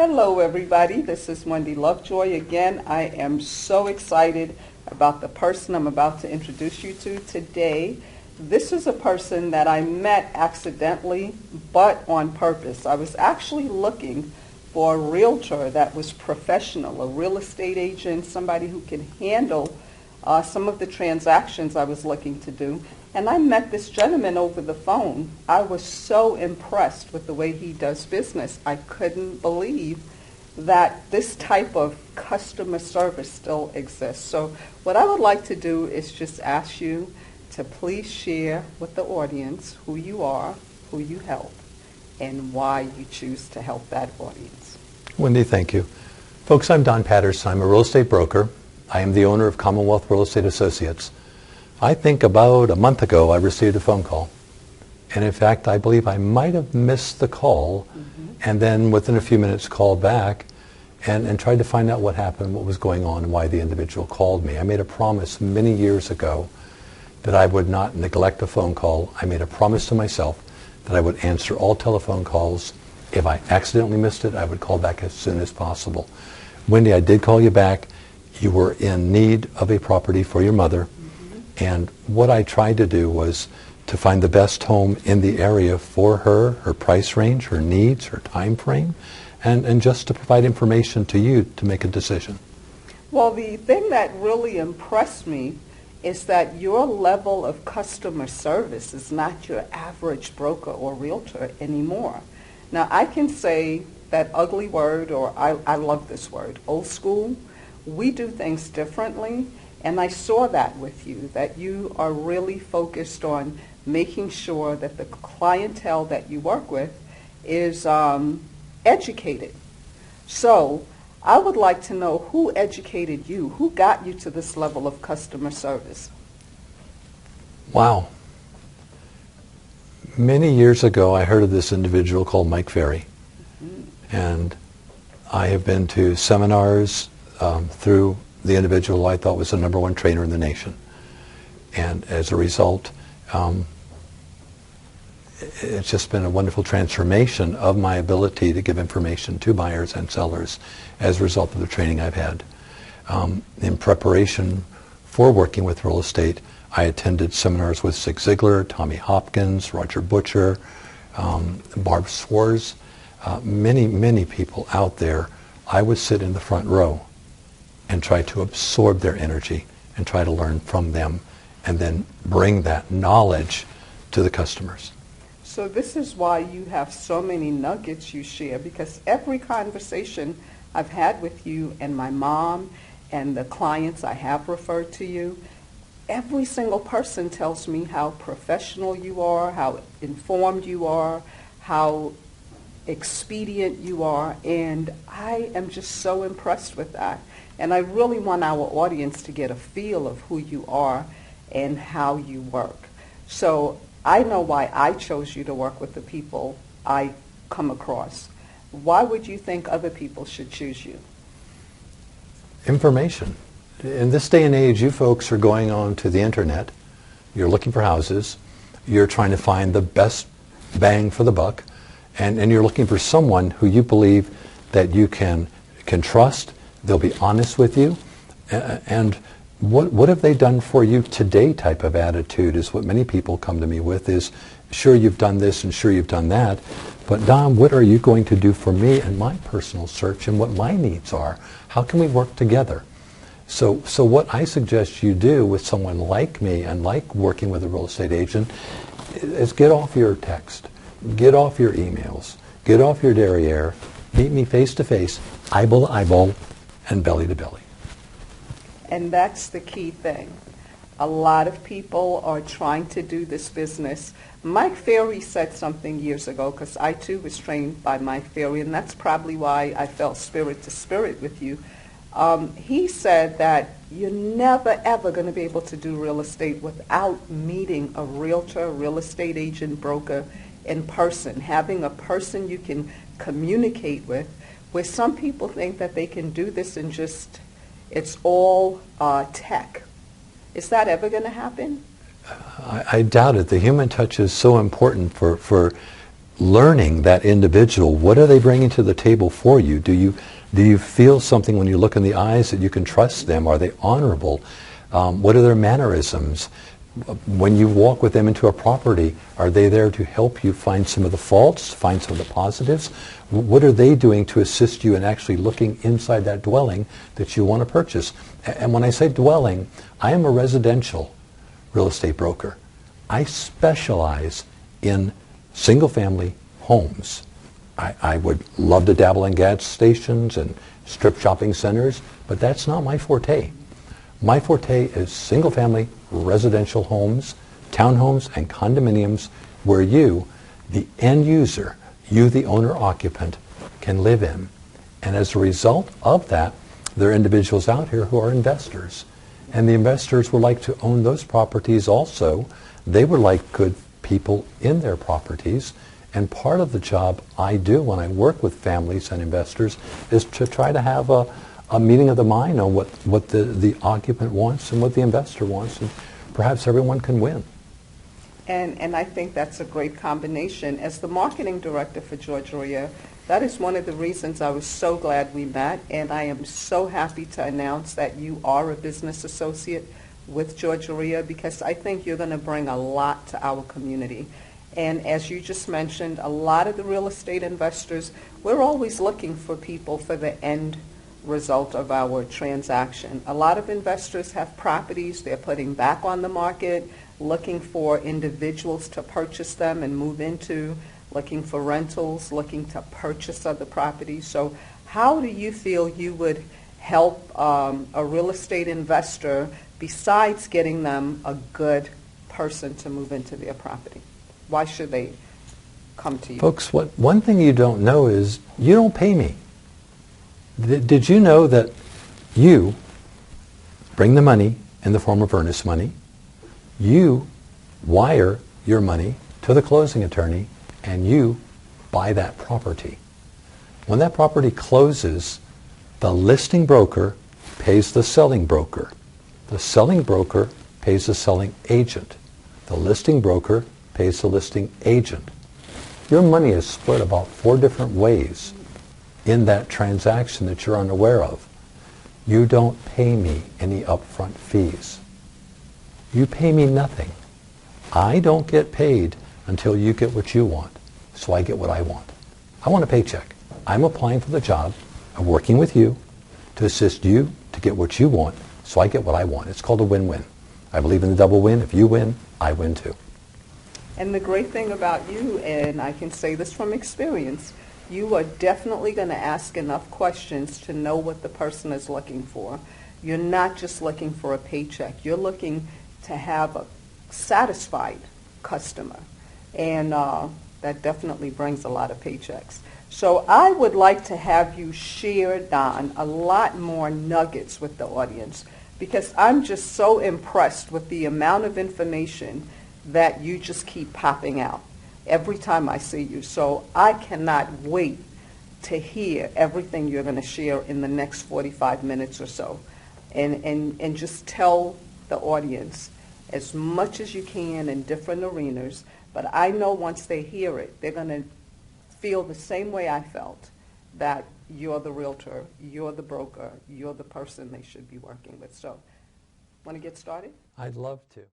Hello everybody, this is Wendy Lovejoy again. I am so excited about the person I'm about to introduce you to today. This is a person that I met accidentally but on purpose. I was actually looking for a realtor that was professional, a real estate agent, somebody who can handle some of the transactions I was looking to do. And I met this gentleman over the phone. I was so impressed with the way he does business. I couldn't believe that this type of customer service still exists. So what I would like to do is just ask you to please share with the audience who you are, who you help, and why you choose to help that audience. Wendy, thank you. Folks, I'm Don Patterson. I'm a real estate broker. I am the owner of Commonwealth Real Estate Associates. I think about a month ago I received a phone call. And in fact, I believe I might have missed the call and then within a few minutes called back and tried to find out what happened, what was going on, and why the individual called me. I made a promise many years ago that I would not neglect a phone call. I made a promise to myself that I would answer all telephone calls. If I accidentally missed it, I would call back as soon as possible. Wendy, I did call you back. You were in need of a property for your mother. And what I tried to do was to find the best home in the area for her, her price range, her needs, her time frame, and just to provide information to you to make a decision. Well, the thing that really impressed me is that your level of customer service is not your average broker or realtor anymore. Now, I can say that ugly word, or I love this word, old school. We do things differently. And I saw that with you, that you are really focused on making sure that the clientele that you work with is educated. So I would like to know who educated you, who got you to this level of customer service? Wow. Many years ago, I heard of this individual called Mike Ferry. And I have been to seminars through the individual I thought was the #1 trainer in the nation. And as a result, it's just been a wonderful transformation of my ability to give information to buyers and sellers as a result of the training I've had. In preparation for working with real estate, I attended seminars with Zig Ziglar, Tommy Hopkins, Roger Butcher, Barb Swartz, many people out there. I would sit in the front row and try to absorb their energy and try to learn from them and then bring that knowledge to the customers. So this is why you have so many nuggets you share, because every conversation I've had with you and my mom and the clients I have referred to you, every single person tells me how professional you are, how informed you are, how expedient you are, and I am just so impressed with that. And I really want our audience to get a feel of who you are and how you work. So I know why I chose you to work with the people I come across. Why would you think other people should choose you? Information. In this day and age, you folks are going on to the internet. You're looking for houses. You're trying to find the best bang for the buck. And you're looking for someone who you believe that you can trust. They'll be honest with you. And what have they done for you today type of attitude is what many people come to me with is, sure you've done this and sure you've done that, but Don, what are you going to do for me and my personal search and what my needs are? How can we work together? So what I suggest you do with someone like me and like working with a real estate agent is get off your text, get off your emails, get off your derriere, meet me face to face, eyeball to eyeball, and belly to belly. And that's the key thing. A lot of people are trying to do this business. Mike Ferry said something years ago, because I too was trained by Mike Ferry, and that's probably why I felt spirit to spirit with you. He said that you're never ever going to be able to do real estate without meeting a realtor, real estate agent, broker in person, having a person you can communicate with, where some people think that they can do this and just, it's all tech. Is that ever going to happen? I doubt it. The human touch is so important for learning that individual. What are they bringing to the table for you? Do you feel something when you look in the eyes that you can trust them? Are they honorable? What are their mannerisms? When you walk with them into a property, are they there to help you find some of the faults, find some of the positives? What are they doing to assist you in actually looking inside that dwelling that you want to purchase? And when I say dwelling, I am a residential real estate broker. I specialize in single-family homes. I would love to dabble in gas stations and strip shopping centers, but that's not my forte. My forte is single-family residential homes, townhomes, and condominiums where you, the end user, you, the owner-occupant, can live in. And as a result of that, there are individuals out here who are investors. And the investors would like to own those properties also. They would like good people in their properties. And part of the job I do when I work with families and investors is to try to have a meeting of the mind on what the occupant wants and what the investor wants, and perhaps everyone can win. And I think that's a great combination. As the marketing director for Georgia, that is one of the reasons I was so glad we met, and I am so happy to announce that you are a business associate with Georgia, because I think you're going to bring a lot to our community. And as you just mentioned, a lot of the real estate investors, we're always looking for people for the end result of our transaction. A lot of investors have properties they're putting back on the market, looking for individuals to purchase them and move into, looking for rentals, looking to purchase other properties. So how do you feel you would help a real estate investor besides getting them a good person to move into their property? Why should they come to you? Folks, one thing you don't know is you don't pay me. Did you know that you bring the money in the form of earnest money, you wire your money to the closing attorney, and you buy that property? When that property closes, the listing broker pays the selling broker. The selling broker pays the selling agent. The listing broker pays the listing agent. Your money is split about 4 different ways in that transaction that you're unaware of. You don't pay me any upfront fees. You pay me nothing. I don't get paid until you get what you want, so I get what I want. I want a paycheck. I'm applying for the job of working with you to assist you to get what you want, so I get what I want. It's called a win-win. I believe in the double win. If you win, I win too. And the great thing about you, and I can say this from experience, you are definitely going to ask enough questions to know what the person is looking for. You're not just looking for a paycheck. You're looking to have a satisfied customer. And that definitely brings a lot of paychecks. So I would like to have you share, Don, a lot more nuggets with the audience, because I'm just so impressed with the amount of information that you just keep popping out every time I see you. So I cannot wait to hear everything you're going to share in the next 45 minutes or so. And just tell the audience as much as you can in different arenas. But I know once they hear it, they're going to feel the same way I felt, that you're the realtor, you're the broker, you're the person they should be working with. So, want to get started? I'd love to.